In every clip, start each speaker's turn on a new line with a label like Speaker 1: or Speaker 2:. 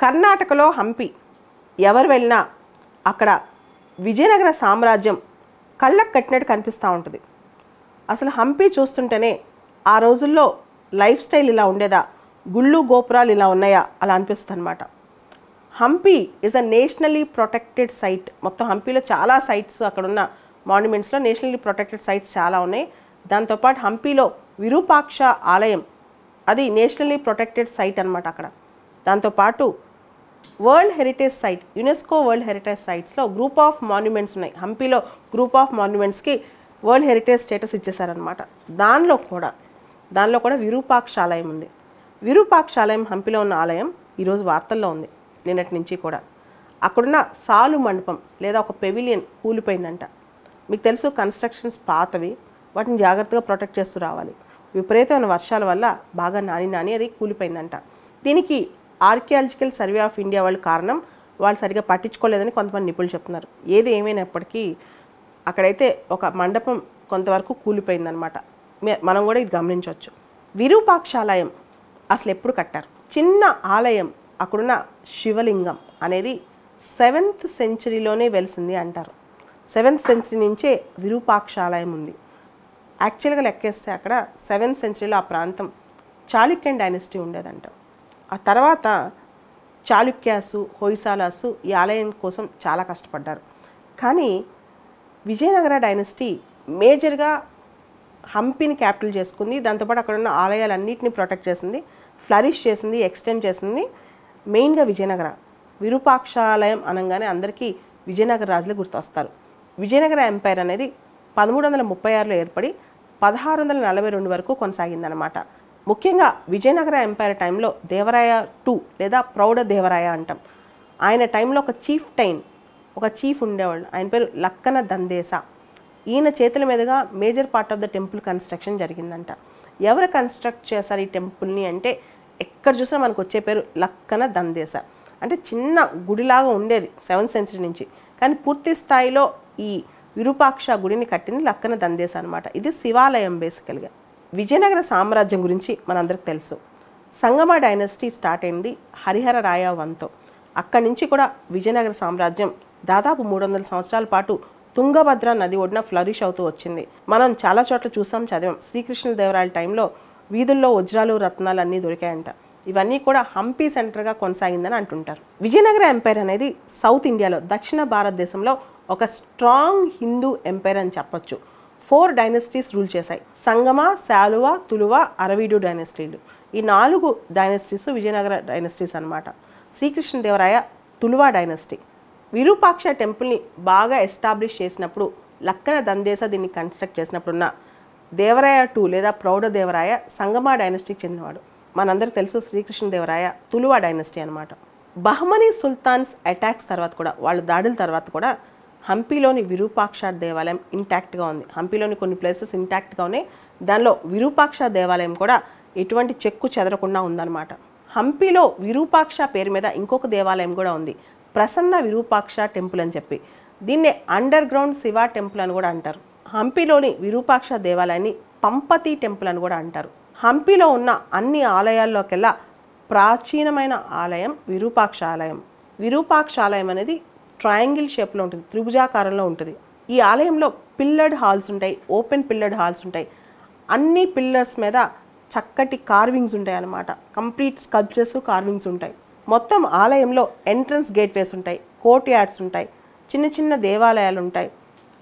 Speaker 1: కర్ణాటకలో హంపి ఎవరు వెళ్ళినా అక్కడ విజయనగర సామ్రాజ్యం కళ్ళకు కట్టినట్టు కనిపిస్తూ ఉంటుంది. అసలు హంపి చూస్తుంటేనే ఆ రోజుల్లో లైఫ్ స్టైల్ ఇలా ఉండేదా, గుళ్ళు గోపురాలు ఇలా ఉన్నాయా అలా అనిపిస్తుంది అనమాట. Hampi is a nationally protected site. మొత్తం హంపిలో చాలా సైట్స్, అక్కడున్న మాన్యుమెంట్స్లో నేషనల్లీ ప్రొటెక్టెడ్ సైట్స్ చాలా ఉన్నాయి. దాంతోపాటు హంపిలో విరూపాక్ష ఆలయం, అది నేషనల్లీ ప్రొటెక్టెడ్ సైట్ అనమాట అక్కడ. దాంతోపాటు world heritage site, UNESCO world heritage సైట్స్లో గ్రూప్ ఆఫ్ మాన్యుమెంట్స్ ఉన్నాయి. హంపిలో గ్రూప్ ఆఫ్ మాన్యుమెంట్స్కి వరల్డ్ హెరిటేజ్ స్టేటస్ ఇచ్చేసారనమాట. దానిలో కూడా విరూపాక్ష ఆలయం ఉంది. విరూపాక్ష ఆలయం హంపిలో ఉన్న ఆలయం ఈరోజు వార్తల్లో ఉంది నిన్నటి నుంచి కూడా. అక్కడున్న సాలు మండపం లేదా ఒక పెవిలియన్ కూలిపోయిందంట. మీకు తెలుసు కన్స్ట్రక్షన్స్ పాతవి, వాటిని జాగ్రత్తగా ప్రొటెక్ట్ చేస్తూ రావాలి. విపరీతమైన వర్షాల వల్ల బాగా నాని అది కూలిపోయిందంట. దీనికి ఆర్కియాలజికల్ సర్వే ఆఫ్ ఇండియా వాళ్ళు కారణం, వాళ్ళు సరిగా పట్టించుకోలేదని కొంతమంది నిపుణులు చెప్తున్నారు. ఏది ఏమైనప్పటికీ అక్కడైతే ఒక మండపం కొంతవరకు కూలిపోయిందనమాట. మనం కూడా ఇది గమనించవచ్చు. విరూపాక్షాలయం అసలు ఎప్పుడు కట్టారు? చిన్న ఆలయం, అక్కడున్న శివలింగం అనేది 7th సెంచరీలోనే వెలిసింది అంటారు. 7th సెంచరీ నుంచే విరూపాక్షాలయం ఉంది. యాక్చువల్గా లెక్కేస్తే అక్కడ 7th సెంచరీలో ఆ ప్రాంతం చాళుక్యన్ డైనస్టీ ఉండేదంట. ఆ తర్వాత చాళుక్యాసు, హొయసాలాసు ఈ ఆలయం కోసం చాలా కష్టపడ్డారు. కానీ విజయనగర డైనస్టీ మేజర్గా హంపిని క్యాపిటల్ చేసుకుంది. దాంతోపాటు అక్కడ ఉన్న ఆలయాలన్నింటినీ ప్రొటెక్ట్ చేసింది, ఫ్లరిష్ చేసింది, ఎక్స్టెండ్ చేసింది. మెయిన్గా విజయనగర. విరూపాక్షాలయం అనగానే అందరికీ విజయనగర రాజులే గుర్తొస్తారు. విజయనగర ఎంపైర్ అనేది 1336లో ఏర్పడి 1642 వరకు కొనసాగిందనమాట. ముఖ్యంగా విజయనగర ఎంపైర్ టైంలో దేవరాయ II లేదా ప్రౌఢ దేవరాయ అంటాం. ఆయన టైంలో ఒక చీఫ్ ఉండేవాళ్ళు. ఆయన పేరు లక్కన దందేస. ఈయన చేతుల మీదుగా major part of the temple construction జరిగిందంట. ఎవరు కన్స్ట్రక్ట్ చేశారు ఈ టెంపుల్ని అంటే ఎక్కడ చూసినా మనకు వచ్చే పేరు లక్కన దందేస. అంటే చిన్న గుడిలాగా ఉండేది 7th సెంచరీ నుంచి, కానీ పూర్తి స్థాయిలో ఈ విరూపాక్ష గుడిని కట్టింది లక్కన దందేస అనమాట. ఇది శివాలయం బేసికల్గా. విజయనగర సామ్రాజ్యం గురించి మనందరికి తెలుసు. సంగమ డైనస్టీ స్టార్ట్ అయింది హరిహర రాయ Iతో. అక్కడి నుంచి కూడా విజయనగర సామ్రాజ్యం దాదాపు 300 సంవత్సరాల పాటు తుంగభద్ర నది ఒడ్డున ఫ్లరిష్ అవుతూ వచ్చింది. మనం చాలా చోట్ల చూసాం, చదివాం. శ్రీకృష్ణదేవరాయల టైంలో వీధుల్లో వజ్రాలు రత్నాలు అన్నీ దొరికాయంట. ఇవన్నీ కూడా హంపి సెంటర్గా కొనసాగిందని అంటుంటారు. విజయనగర ఎంపైర్ అనేది సౌత్ ఇండియాలో, దక్షిణ భారతదేశంలో ఒక స్ట్రాంగ్ హిందూ ఎంపైర్ అని చెప్పొచ్చు. 4 డైనస్టీస్ రూల్ చేశాయి. సంగమ, శాలువ, తులువ, అరవీడు డైనస్టీలు. ఈ 4 డైనస్టీస్ విజయనగర డైనస్టీస్ అనమాట. శ్రీకృష్ణదేవరాయ తులువ డైనస్టీ. విరూపాక్ష టెంపుల్ని బాగా ఎస్టాబ్లిష్ చేసినప్పుడు, లక్కన దందేస దీన్ని కన్స్ట్రక్ట్ చేసినప్పుడున్న దేవరాయ II లేదా ప్రౌఢ దేవరాయ సంగమ డైనస్టీకి చెందినవాడు. మనందరికీ తెలుసు శ్రీకృష్ణదేవరాయ తులువ డైనస్టీ అనమాట. బహమనీ సుల్తాన్స్ అటాక్స్ తర్వాత కూడా, వాళ్ళ దాడుల తర్వాత కూడా హంపిలోని విరూపాక్ష దేవాలయం ఇంటాక్ట్గా ఉంది. హంపిలోని కొన్ని ప్లేసెస్ ఇంటాక్ట్గా ఉన్నాయి. దానిలో విరూపాక్ష దేవాలయం కూడా ఎటువంటి చెక్కు చెదరకుండా ఉందన్నమాట. హంపిలో విరూపాక్ష పేరు మీద ఇంకొక దేవాలయం కూడా ఉంది, ప్రసన్న విరూపాక్ష టెంపుల్ అని చెప్పి. దీన్నే అండర్ గ్రౌండ్ శివ టెంపుల్ అని కూడా అంటారు. హంపిలోని విరూపాక్ష దేవాలయాన్ని పంపతి టెంపుల్ అని కూడా అంటారు. హంపిలో ఉన్న అన్ని ఆలయాల్లోకెల్లా ప్రాచీనమైన ఆలయం విరూపాక్ష ఆలయం. విరూపాక్ష ఆలయం అనేది ట్రయాంగిల్ షేప్లో ఉంటుంది, త్రిభుజాకారంలో ఉంటుంది. ఈ ఆలయంలో పిల్లర్డ్ హాల్స్ ఉంటాయి, ఓపెన్ పిల్లర్డ్ హాల్స్ ఉంటాయి. అన్ని పిల్లర్స్ మీద చక్కటి కార్వింగ్స్ ఉంటాయి అన్నమాట. కంప్లీట్ స్కల్ప్చర్స్, కార్వింగ్స్ ఉంటాయి. మొత్తం ఆలయంలో ఎంట్రన్స్ గేట్వేస్ ఉంటాయి, కోర్ట్ యార్డ్స్ ఉంటాయి, చిన్న చిన్న దేవాలయాలు ఉంటాయి,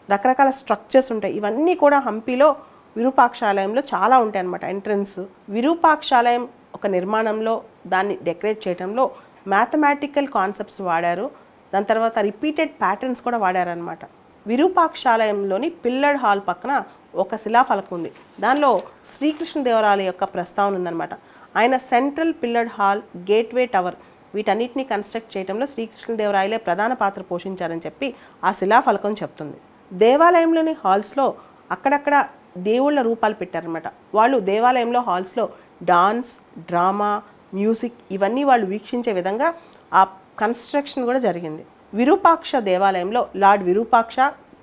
Speaker 1: రకరకాల స్ట్రక్చర్స్ ఉంటాయి. ఇవన్నీ కూడా హంపిలో విరూపాక్షాలయంలో చాలా ఉంటాయి అన్నమాట. ఎంట్రన్స్ విరూపాక్షాలయం ఒక నిర్మాణంలో, దాన్ని డెకరేట్ చేయడంలో మ్యాథమెటికల్ కాన్సెప్ట్స్ వాడారు. దాని తర్వాత రిపీటెడ్ ప్యాటర్న్స్ కూడా వాడారనమాట. విరూపాక్షాలయంలోని పిల్లర్డ్ హాల్ పక్కన ఒక శిలాఫలకం ఉంది. దానిలో శ్రీకృష్ణదేవరాయల యొక్క ప్రస్తావన ఉందన్నమాట. ఆయన central pillared hall, gateway tower వీటన్నిటిని కన్స్ట్రక్ట్ చేయడంలో శ్రీకృష్ణదేవరాయలే ప్రధాన పాత్ర పోషించారని చెప్పి ఆ శిలాఫలకం చెప్తుంది. దేవాలయంలోని హాల్స్లో అక్కడక్కడ దేవుళ్ళ రూపాలు పెట్టారనమాట. వాళ్ళు దేవాలయంలో హాల్స్లో డాన్స్, డ్రామా, మ్యూజిక్ ఇవన్నీ వాళ్ళు వీక్షించే విధంగా ఆ కన్స్ట్రక్షన్ కూడా జరిగింది. విరూపాక్ష దేవాలయంలో లార్డ్ విరూపాక్ష,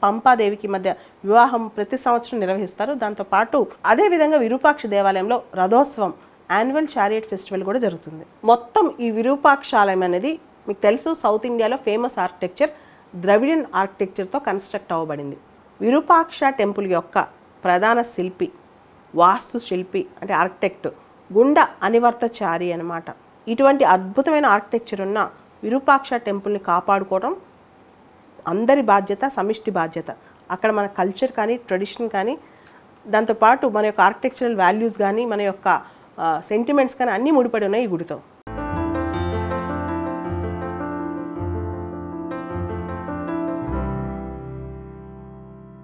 Speaker 1: పంపాదేవికి మధ్య వివాహం ప్రతి సంవత్సరం నిర్వహిస్తారు. దాంతోపాటు అదేవిధంగా విరూపాక్ష దేవాలయంలో రథోత్సవం, యాన్యువల్ చారియట్ ఫెస్టివల్ కూడా జరుగుతుంది. మొత్తం ఈ విరూపాక్షాలయం అనేది మీకు తెలుసు సౌత్ ఇండియాలో ఫేమస్ ఆర్కిటెక్చర్ ద్రవిడియన్ ఆర్కిటెక్చర్తో కన్స్ట్రక్ట్ అవ్వబడింది. విరూపాక్ష టెంపుల్ యొక్క ప్రధాన శిల్పి, వాస్తు శిల్పి అంటే ఆర్కిటెక్ట్ గుండ అనివర్తచారి అన్నమాట. ఇటువంటి అద్భుతమైన ఆర్కిటెక్చర్ ఉన్న విరూపాక్ష టెంపుల్ని కాపాడుకోవడం అందరి బాధ్యత, సమిష్టి బాధ్యత. అక్కడ మన కల్చర్ కానీ, ట్రెడిషన్ కానీ, దాంతోపాటు మన యొక్క ఆర్కిటెక్చరల్ వాల్యూస్ కానీ, మన యొక్క సెంటిమెంట్స్ కానీ అన్నీ ముడిపడి ఉన్నాయి ఈ గుడితో.